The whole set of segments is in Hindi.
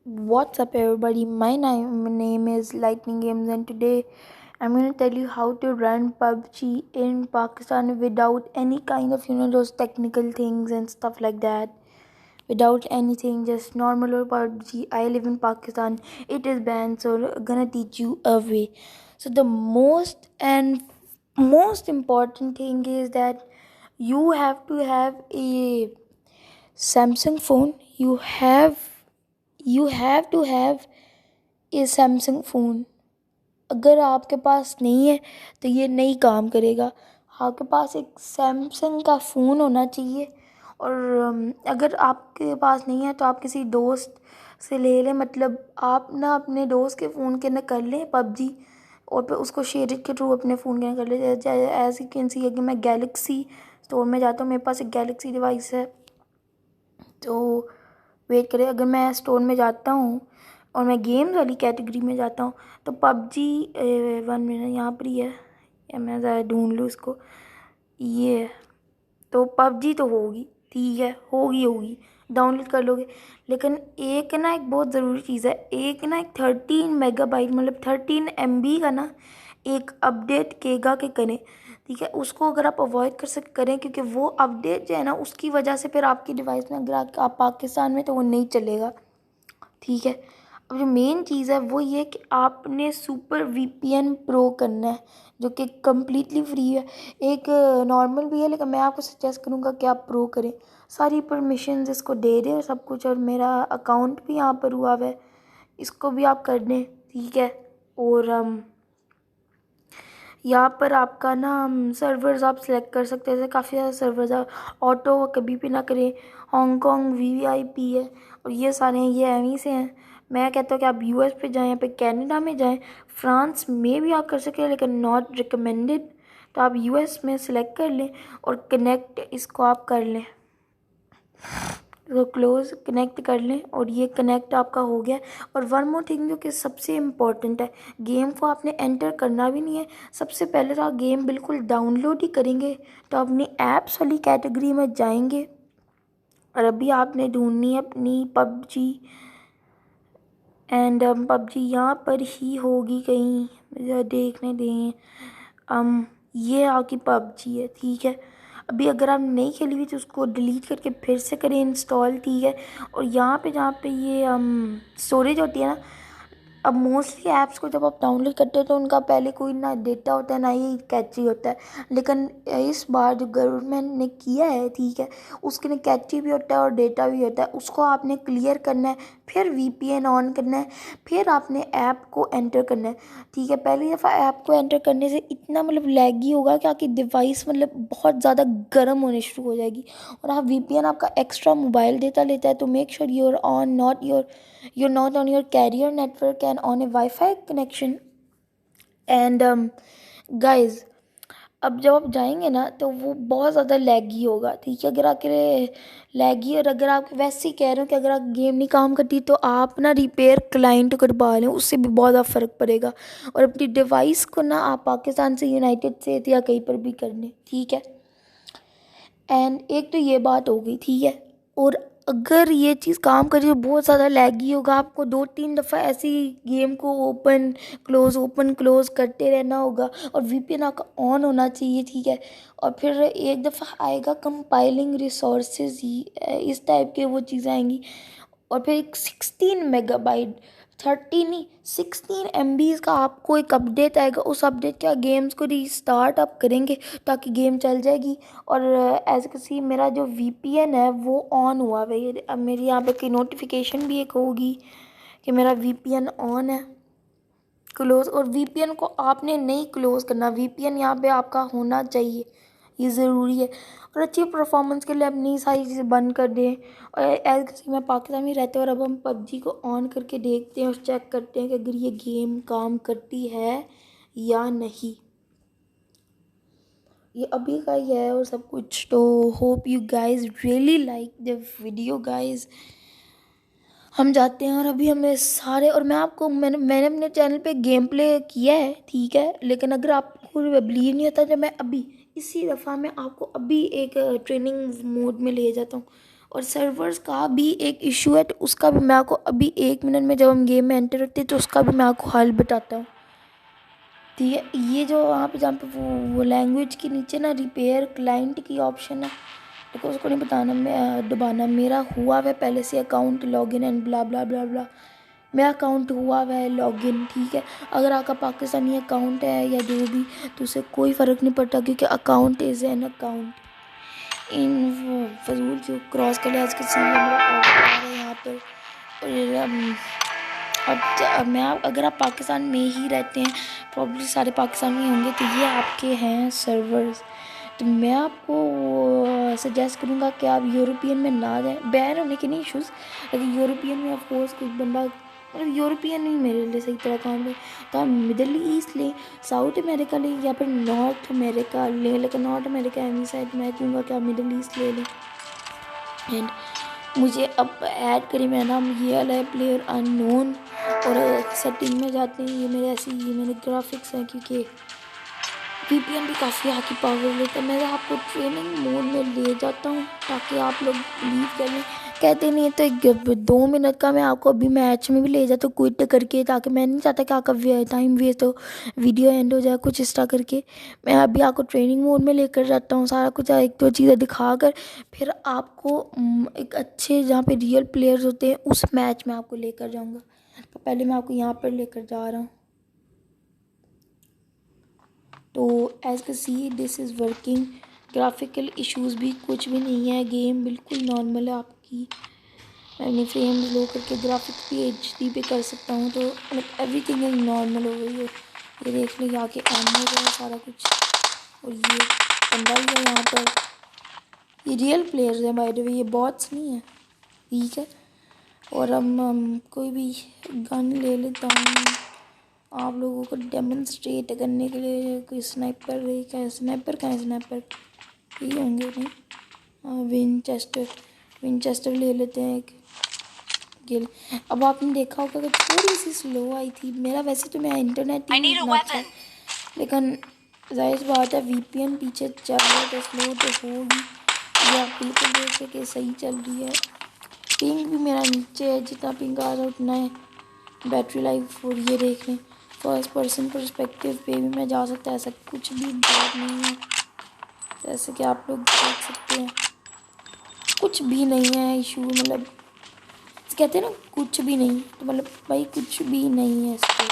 What's up, everybody? My name is Lightning Games, and today I'm going to tell you how to run PUBG in Pakistan without any kind of those technical things and stuff like that. Without anything, just normal or PUBG. I live in Pakistan. It is banned, so I'm gonna teach you a way. So the most important thing is that you have to have a Samsung phone. You have to have a Samsung phone. अगर आपके पास नहीं है तो ये नहीं काम करेगा. आपके पास एक सैमसंग का फ़ोन होना चाहिए. और अगर आपके पास नहीं है तो आप किसी दोस्त से ले लें. मतलब आप ना अपने दोस्त के फ़ोन के अंदर कर लें पबजी, और फिर उसको शेयर के थ्रू अपने फ़ोन के अंदर कर लें. एज यू कैन सी है कि मैं गैलेक्सी स्टोर में जाता हूँ. मेरे पास एक गैलेक्सी डिवाइस है. तो वेट करें, अगर मैं स्टोर में जाता हूँ और मैं गेम्स वाली कैटेगरी में जाता हूँ तो पबजी 1 मिनट यहाँ पर ही है, या मैं ज़रा ढूंढ लूँ इसको. ये है. तो पबजी तो होगी, ठीक है, होगी डाउनलोड कर लोगे. लेकिन एक बहुत ज़रूरी चीज़ है. एक 13 मेगाबाइट मतलब 13 MB का एक अपडेट केगा के करें, ठीक है. उसको अगर आप अवॉइड कर सक करें, क्योंकि वो अपडेट जो है उसकी वजह से फिर आपकी डिवाइस में अगर आप पाकिस्तान में तो वो नहीं चलेगा, ठीक है. अब जो मेन चीज़ है वो ये कि आपने सुपर VPN प्रो करना है, जो कि कम्प्लीटली फ्री है. एक नॉर्मल भी है, लेकिन मैं आपको सजेस्ट करूँगा कि आप प्रो करें. सारी परमिशंस इसको दे दें सब कुछ, और मेरा अकाउंट भी यहाँ पर हुआ है, इसको भी आप कर दें, ठीक है. और यहाँ पर आपका सर्वर्स आप सिलेक्ट कर सकते हैं. जैसे काफ़ी ज़्यादा सर्वर्स है. ऑटो कभी भी ना करें. हांगकॉन्ग VIP है, और ये सारे हैं, ये एमी से हैं. मैं कहता हूँ कि आप US पे जाएँ, या फिर कनाडा में जाएँ. फ्रांस में भी आप कर सकते हैं, लेकिन नॉट रिकमेंडेड. तो आप US में सिलेक्ट कर लें और कनेक्ट इसको आप कर लें. तो क्लोज कनेक्ट कर लें, और ये कनेक्ट आपका हो गया. और वन मोर थिंग जो कि सबसे इम्पॉर्टेंट है, गेम को आपने एंटर करना भी नहीं है. सबसे पहले तो आप गेम बिल्कुल डाउनलोड ही करेंगे, तो अपनी ऐप्स वाली कैटेगरी में जाएंगे, और अभी आपने ढूंढनी है अपनी पबजी. एंड पबजी यहाँ पर ही होगी कहीं, मुझे देखने दें. ये आपकी पबजी है, ठीक है. अभी अगर आप नहीं खेली हुई तो उसको डिलीट करके फिर से करें इंस्टॉल, ठीक है. और यहाँ पे जहाँ पे ये स्टोरेज होती है अब मोस्टली ऐप्स को जब आप डाउनलोड करते हो तो उनका पहले कोई ना डेटा होता है ना ही कैची होता है. लेकिन इस बार जो गवर्नमेंट ने किया है, ठीक है, उसके लिए कैची भी होता है और डेटा भी होता है. उसको आपने क्लियर करना है, फिर VPN ऑन करना है, फिर आपने ऐप को एंटर करना है, ठीक है. पहली दफ़ा ऐप को एंटर करने से इतना लैगी होगा कि आपकी डिवाइस बहुत ज़्यादा गर्म होने शुरू हो जाएगी. और आप VPN आपका एक्स्ट्रा मोबाइल डेटा लेता है, तो make sure you're on not your you're not on your carrier network and on a Wi-Fi connection. And guys, अब जब आप जाएंगे ना तो वो बहुत ज़्यादा लैगी होगा, ठीक है. अगर आपके लैगी, और अगर आप वैसे ही कह रहे हो कि अगर आप गेम नहीं काम करती तो आप रिपेयर क्लाइंट करवा लें, उससे भी बहुत ज़्यादा फ़र्क पड़ेगा. और अपनी डिवाइस को आप पाकिस्तान से, यूनाइटेड से या कहीं पर भी कर लें, ठीक है. एंड एक तो ये बात हो गई, ठीक है. और अगर ये चीज़ काम करे तो बहुत ज़्यादा लैगी होगा. आपको 2-3 दफ़ा ऐसी गेम को ओपन क्लोज़ करते रहना होगा, और VPN आपका ऑन होना चाहिए, ठीक है. और फिर एक दफ़ा आएगा कंपाइलिंग रिसोर्सेज, ही इस टाइप के वो चीज़ें आएंगी. और फिर एक 16 मेगाबाइट 30 नहीं 16 MB का आपको एक अपडेट आएगा. उस अपडेट के गेम्स को रीस्टार्ट आप करेंगे ताकि गेम चल जाएगी. और एज किसी मेरा जो VPN है वो ऑन हुआ है. अब मेरी यहाँ पे की नोटिफिकेशन भी एक होगी कि मेरा VPN ऑन है, क्लोज़. और VPN को आपने नहीं क्लोज़ करना, VPN यहाँ पे आपका होना चाहिए, ये ज़रूरी है. और अच्छी परफॉर्मेंस के लिए अपनी सारी चीज़ें बंद कर दें. और एज किसी मैं पाकिस्तान में रहते हैं, और अब हम पबजी को ऑन करके देखते हैं और चेक करते हैं कि अगर ये गेम काम करती है या नहीं. ये अभी का ही है और सब कुछ. तो hope you guys really like the video guys. हम जाते हैं, और अभी हमें सारे, और मैंने अपने चैनल पे गेम प्ले किया है, ठीक है. लेकिन अगर आपको बिलीव नहीं होता, जब मैं अभी इसी दफ़ा मैं आपको अभी एक ट्रेनिंग मोड में ले जाता हूँ, और सर्वर्स का भी एक इशू है, तो उसका भी मैं आपको अभी 1 मिनट में जब हम गेम में एंटर होते हैं तो उसका भी मैं आपको हल बताता हूँ। ठीक है, ये जो वहाँ पे जहाँ पे वो लैंग्वेज के नीचे ना रिपेयर क्लाइंट की ऑप्शन है, देखो उसको नहीं बताना, मैं दबाना। मेरा हुआ हुआ पहले से अकाउंट लॉगिन एंड ब्ला ब्ला ब्ला ब्ला, मेरा अकाउंट हुआ हुआ है लॉगिन। ठीक है, अगर आपका पाकिस्तानी अकाउंट है या जो भी, तो उससे कोई फ़र्क नहीं पड़ता, क्योंकि अकाउंट इज़ एन अकाउंट। इन फजूल जो क्रॉस कर लिया आज के सीन यहाँ पर। अब मैं अगर आप पाकिस्तान में ही रहते हैं, प्रॉब्ली सारे पाकिस्तान में होंगे, तो ये आपके हैं सर्वर्स। तो मैं आपको सजेस्ट करूँगा कि आप यूरोपियन में ना जाएं। बैन होने के नहीं इशूज़, लेकिन यूरोपियन में ऑफकोर्स कोई बंदा, मतलब यूरोपियन नहीं मेरे लिए सही तरह काम है, तो आप मिडल ईस्ट लें, साउथ अमेरिका लें, या फिर नॉर्थ अमेरिका लें। लेकिन नॉर्थ अमेरिका एमी साइड मैं कहूँगा कि आप मिडल ईस्ट ले लें। एंड मुझे अब ऐड करें, मेरा नाम ये वाला है प्लेयर अननोन, और सेटिंग में जाते हैं, ये मेरे ग्राफिक्स हैं, क्योंकि VPN भी काफ़ी हाई पावर लेता है। मैं आपको ट्रेनिंग मोड में ले जाता हूँ ताकि आप लोग बिलीव कर लें। कहते नहीं तो 2 मिनट का मैं आपको अभी मैच में भी ले जाता हूँ क्विट करके, ताकि मैं नहीं चाहता कि आपका टाइम वेस्ट हो, वीडियो एंड हो जाए कुछ इस तरह करके। मैं अभी आपको ट्रेनिंग मोड में लेकर जाता हूँ, सारा कुछ 1-2 चीज़ें दिखा कर, फिर आपको एक अच्छे जहाँ पे रियल प्लेयर्स होते हैं उस मैच में आपको लेकर जाऊँगा। तो पहले मैं आपको यहाँ पर लेकर जा रहा हूँ। तो एज का see this is working, graphical issues भी कुछ भी नहीं है, गेम बिल्कुल नॉर्मल है आपकी। मैं अपनी फ्रेम्स लो करके ग्राफिक्स भी HD पे कर सकता हूँ, तो मतलब एवरीथिंग इज नॉर्मल हो गई है। ये देख लो यहाँ के एम हो गया सारा कुछ, और ये बंदा ही है यहाँ पर, ये रियल प्लेयर्स हैं बाय द वे, ये बॉट्स नहीं है। ठीक है, और हम कोई भी गन ले लेता हूँ आप लोगों को डेमोन्स्ट्रेट करने के लिए। कोई स्नाइपर है, स्नाइपर कहाँ है, स्नाइपर यही होंगे नहीं। विंचेस्टर ले लेते हैं एक गिल। अब आपने देखा होगा कि थोड़ी सी स्लो आई थी, मेरा वैसे तो मेरा इंटरनेट ही इतना अच्छा है, लेकिन जाहिर बात है VPN पीछे चल रहा है तो स्लो तो होगी। या बिल्कुल जैसे कि सही चल रही है। पिंग भी मेरा नीचे है, जितना पिंग आ रहा है उतना है बैटरी लाइफ। और ये देख लें, फर्स्ट पर्सन पर्सपेक्टिव पे भी मैं जा सकता है, ऐसा कुछ भी बात नहीं है, जैसे कि आप लोग देख सकते हैं कुछ भी नहीं है इशू। मतलब कहते हैं ना कुछ भी नहीं, तो मतलब भाई कुछ भी नहीं है इसको,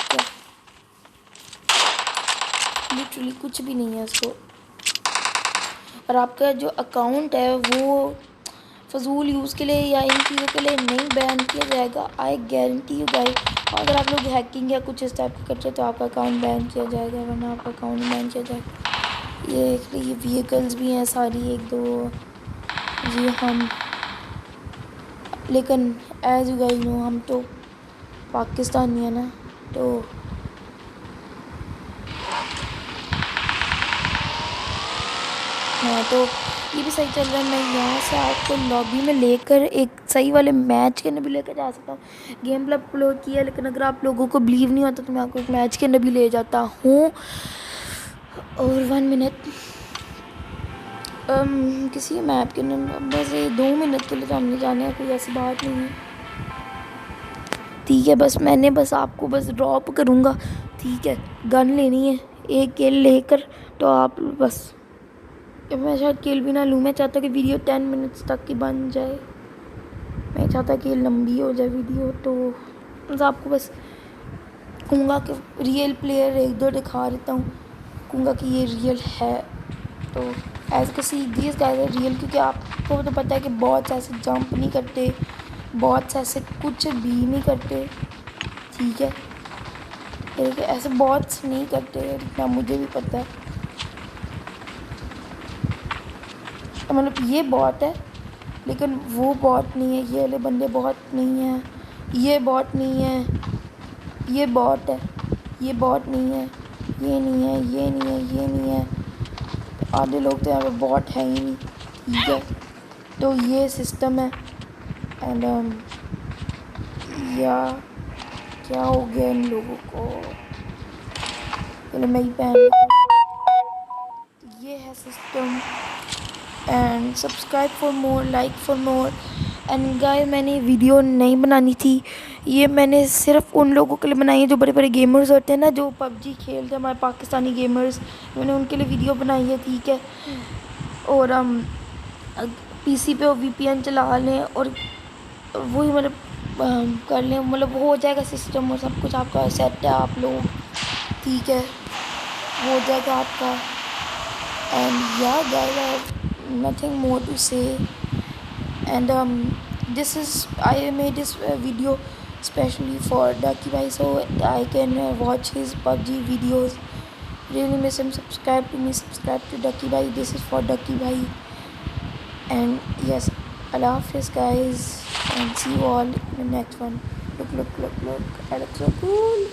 क्या लिटरली कुछ भी नहीं है इसको। और आपका जो अकाउंट है वो फजूल यूज़ के लिए या इन चीज़ों के लिए नहीं बैन किया जाएगा, आई गारंटी यू गाइस। अगर आप लोग हैकिंग या कुछ इस टाइप का करते हैं तो आपका अकाउंट बैन किया जाएगा, वरना आपका अकाउंट बैन किया जाएगा। ये व्हीकल्स भी हैं सारी 1-2 जी हम, लेकिन एज यू गाइस नो हम तो पाकिस्तानी है ना, तो हाँ, तो ये भी सही चल रहा है। मैं यहाँ से आपको लॉबी में लेकर एक सही वाले मैच के अंदर भी लेकर जा सकता हूँ। गेम प्ले अपलोड किया, लेकिन अगर आप लोगों को बिलीव नहीं होता तो मैं आपको एक मैच के अंदर भी ले जाता हूँ। और 1 मिनट किसी मैप के अंदर बस 2 मिनट के लिए तो हमने जाने का कोई ऐसी बात नहीं है। ठीक है, बस आपको बस ड्रॉप करूँगा। ठीक है, गन लेनी है, एक किल लेकर तो आप बस, मैं शायद किल भी ना लूँ। मैं चाहता कि वीडियो 10 मिनट्स तक की बन जाए, मैं चाहता कि लंबी हो जाए वीडियो। तो बस आपको बस कहूँगा कि रियल प्लेयर 1-2 दिखा देता हूँ, कहूँगा कि ये रियल है। तो एज का see this guys are real, क्योंकि आपको तो पता है कि बहुत ऐसे जंप नहीं करते, बहुत ऐसे कुछ भी नहीं करते। ठीक है, देखिए ऐसे बहुत नहीं करते, इतना मुझे भी पता है। मतलब ये बॉट है, लेकिन वो बॉट नहीं है, ये वाले बंदे बॉट नहीं है, ये बॉट नहीं है, ये बॉट है, ये बॉट नहीं है, ये नहीं है, ये नहीं है, ये नहीं है। आधे लोग तो यहाँ पे बॉट है ही नहीं। ठीक है, तो ये सिस्टम है। एंड या क्या हो गया इन लोगों को, चलो मैं ही पहन, ये है system. And subscribe for more, like for more. And guys मैंने वीडियो नहीं बनानी थी, ये मैंने सिर्फ उन लोगों के लिए बनाई है जो बड़े बड़े गेमर्स होते हैं ना, जो पबजी खेलते हैं, हमारे पाकिस्तानी गेमर्स। मैंने उनके लिए वीडियो बनाई है, ठीक है। और हम पीसी पे वीपीएन चला लें और वही मतलब कर लें, मतलब हो जाएगा सिस्टम और सब कुछ आपका सेट है, आप लोग ठीक है, हो जाएगा आपका। एंड या guys nothing more to say, and this is I made this video especially for Ducky Bhai so I can watch his PUBG videos. Really miss him. Subscribe to me, subscribe to Ducky Bhai. This is for Ducky Bhai. And yes, Allah Hafiz guys, and see you all in the next one. Look, I look so cool.